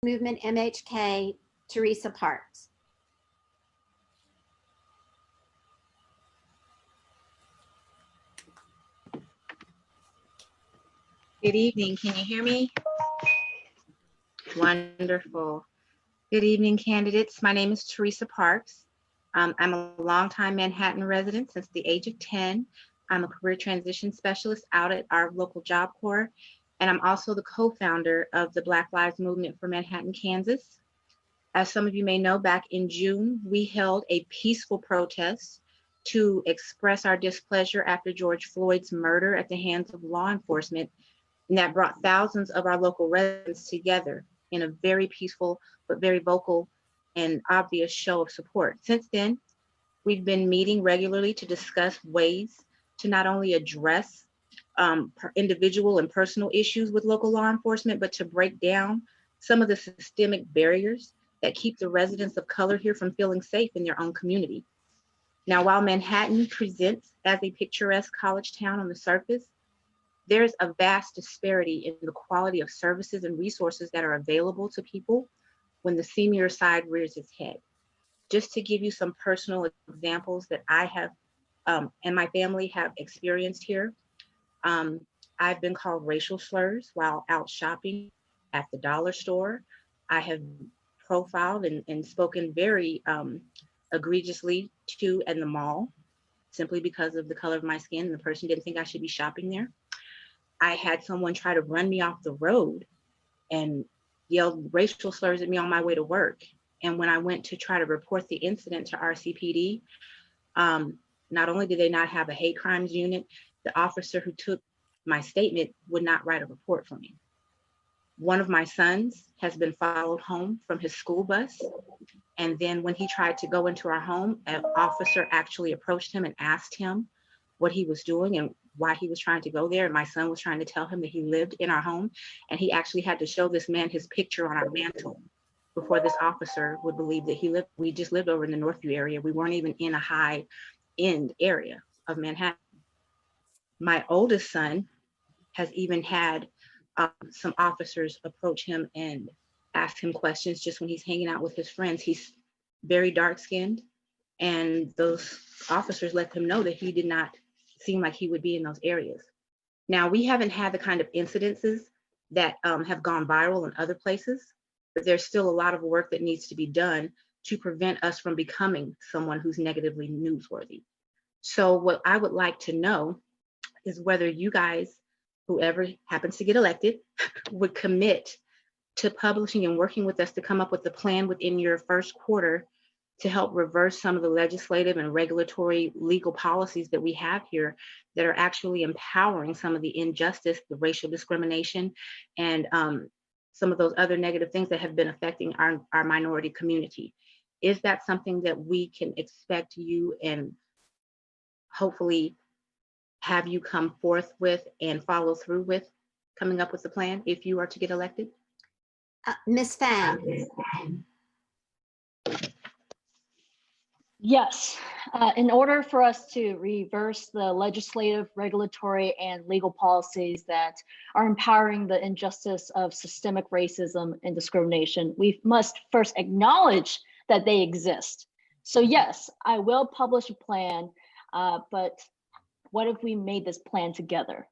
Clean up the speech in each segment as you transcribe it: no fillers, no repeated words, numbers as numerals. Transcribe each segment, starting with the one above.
Movement MHK, Teresa Parks. Good evening. Can you hear me? Wonderful. Good evening, candidates. My name is Teresa Parks. I'm a longtime Manhattan resident since the age of 10. I'm a career transition specialist out at our local Job Corps, and I'm also the co-founder of the Black Lives Movement for Manhattan, Kansas. As some of you may know, back in June, we held a peaceful protest to express our displeasure after George Floyd's murder at the hands of law enforcement, and that brought thousands of our local residents together in a very peaceful but very vocal and obvious show of support. Since then, we've been meeting regularly to discuss ways to not only address individual and personal issues with local law enforcement, but to break down some of the systemic barriers that keep the residents of color here from feeling safe in their own community. Now, while Manhattan presents as a picturesque college town on the surface, there's a vast disparity in the quality of services and resources that are available to people when the senior side rears its head. Just to give you some personal examples that I have and my family have experienced here, I've been called racial slurs while out shopping at the dollar store. I have profiled and spoken very egregiously to in the mall simply because of the color of my skin, and the person didn't think I should be shopping there. I had someone try to run me off the road and yelled racial slurs at me on my way to work. And when I went to try to report the incident to RCPD, not only did they not have a hate crimes unit, the officer who took my statement would not write a report for me. One of my sons has been followed home from his school bus. And then when he tried to go into our home, an officer actually approached him and asked him what he was doing and why he was trying to go there. And my son was trying to tell him that he lived in our home. And he actually had to show this man his picture on our mantle before this officer would believe that he lived. We just lived over in the Northview area. We weren't even in a high end area of Manhattan. My oldest son has even had some officers approach him and ask him questions just when he's hanging out with his friends. He's very dark skinned, and those officers let him know that he did not seem like he would be in those areas. Now, we haven't had the kind of incidences that have gone viral in other places, but there's still a lot of work that needs to be done to prevent us from becoming someone who's negatively newsworthy. So what I would like to know is whether you guys, whoever happens to get elected, would commit to publishing and working with us to come up with a plan within your first quarter to help reverse some of the legislative and regulatory legal policies that we have here that are actually empowering some of the injustice, the racial discrimination, and some of those other negative things that have been affecting our minority community. Is that something that we can expect you and hopefully have you come forth with and follow through with coming up with the plan if you are to get elected? Ms. Fang. Yes, in order for us to reverse the legislative, regulatory, and legal policies that are empowering the injustice of systemic racism and discrimination, we must first acknowledge that they exist. So yes, I will publish a plan, but what if we made this plan together?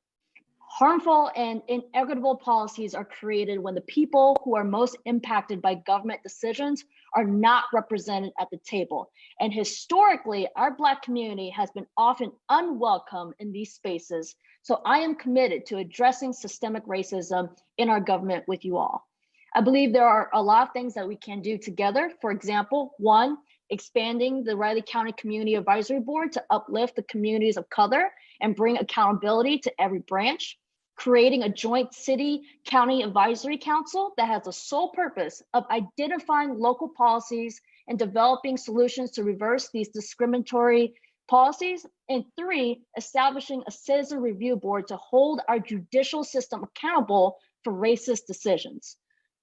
Harmful and inequitable policies are created when the people who are most impacted by government decisions are not represented at the table. And historically, our Black community has been often unwelcome in these spaces. So I am committed to addressing systemic racism in our government with you all. I believe there are a lot of things that we can do together. For example, one, expanding the Riley County Community Advisory Board to uplift the communities of color and bring accountability to every branch, creating a joint city-county advisory council that has the sole purpose of identifying local policies and developing solutions to reverse these discriminatory policies, and three, establishing a citizen review board to hold our judicial system accountable for racist decisions.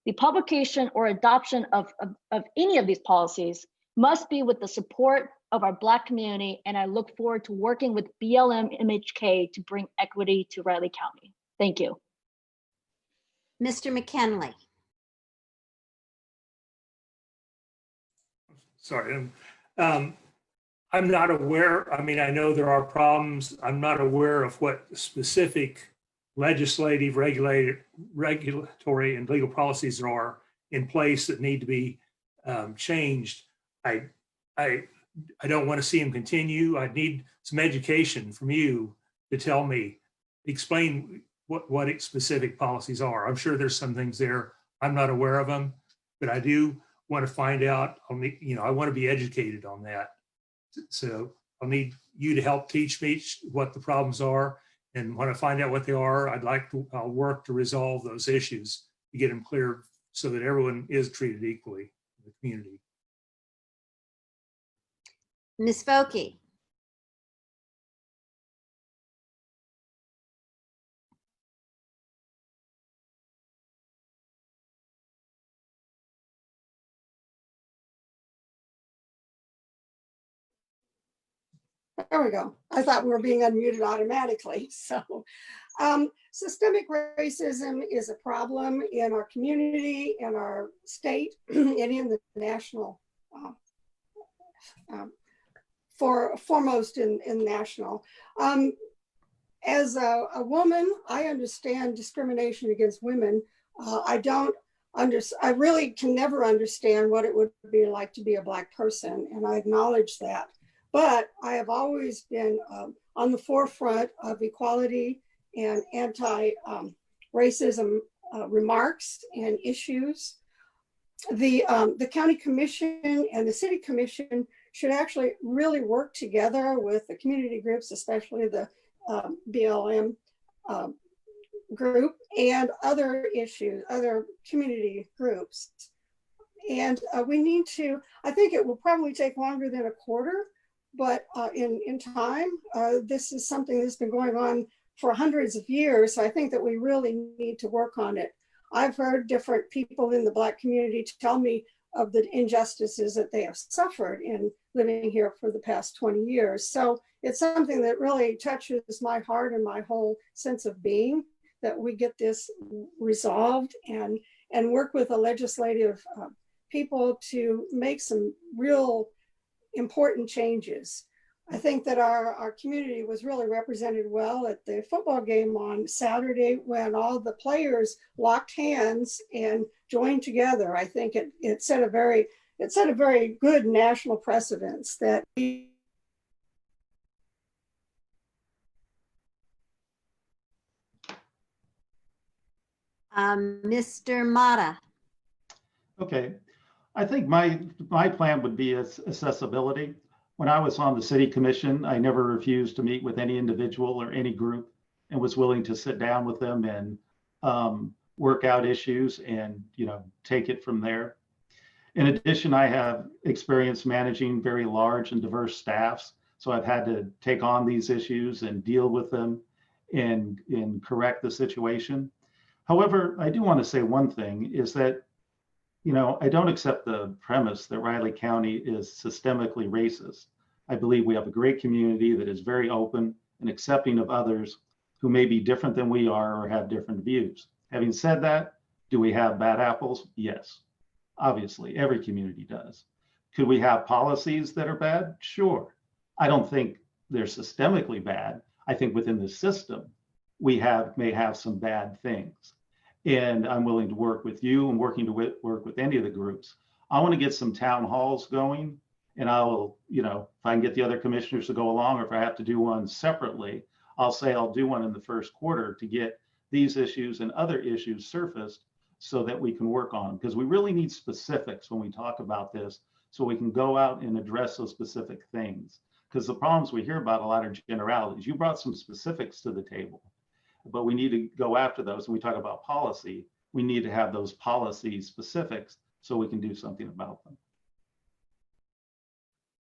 The publication or adoption of any of these policies must be with the support of our Black community, and I look forward to working with BLM MHK to bring equity to Riley County. Thank you. Mr. McKinley. sorry. I'm not aware, I mean, I know there are problems. I'm not aware of what specific legislative, regulatory and legal policies there are in place that need to be changed. I don't want to see them continue. I need some education from you to tell me, explain what specific policies are. I'm sure there's some things there. I'm not aware of them, but I do want to find out. I want to be educated on that. So I'll need you to help teach me what the problems are. And when I find out what they are, I'll work to resolve those issues to get them clear so that everyone is treated equally in the community. Ms. Focke. There we go. I thought we were being unmuted automatically. So systemic racism is a problem in our community, in our state, and in the national, foremost in national. As a woman, I understand discrimination against women. I really can never understand what it would be like to be a Black person, and I acknowledge that. But I have always been on the forefront of equality and anti-racism remarks and issues. The county commission and the city commission should actually really work together with the community groups, especially the BLM group and other issues, other community groups. And we need to, I think it will probably take longer than a quarter, but in time, this is something that's been going on for hundreds of years. So I think that we really need to work on it. I've heard different people in the Black community tell me of the injustices that they have suffered in living here for the past 20 years. So it's something that really touches my heart and my whole sense of being, that we get this resolved and work with the legislative people to make some real important changes. I think that our community was really represented well at the football game on Saturday when all the players locked hands and joined together. I think it set a very good national precedence that Mr. Matta. Okay, I think my plan would be accessibility. When I was on the city commission, I never refused to meet with any individual or any group and was willing to sit down with them and work out issues and take it from there. In addition, I have experience managing very large and diverse staffs. So I've had to take on these issues and deal with them and correct the situation. However, I do want to say one thing is that I don't accept the premise that Riley County is systemically racist. I believe we have a great community that is very open and accepting of others who may be different than we are or have different views. Having said that, do we have bad apples? Yes, obviously, every community does. Could we have policies that are bad? Sure. I don't think they're systemically bad. I think within the system, we may have some bad things. And I'm willing to work with you and working to work with any of the groups. I want to get some town halls going, and I will, if I can get the other commissioners to go along, or if I have to do one separately, I'll say I'll do one in the first quarter to get these issues and other issues surfaced so that we can work on them. Because we really need specifics when we talk about this, so we can go out and address those specific things. Because the problems we hear about a lot are generalities. You brought some specifics to the table, but we need to go after those. When we talk about policy, we need to have those policy specifics so we can do something about them.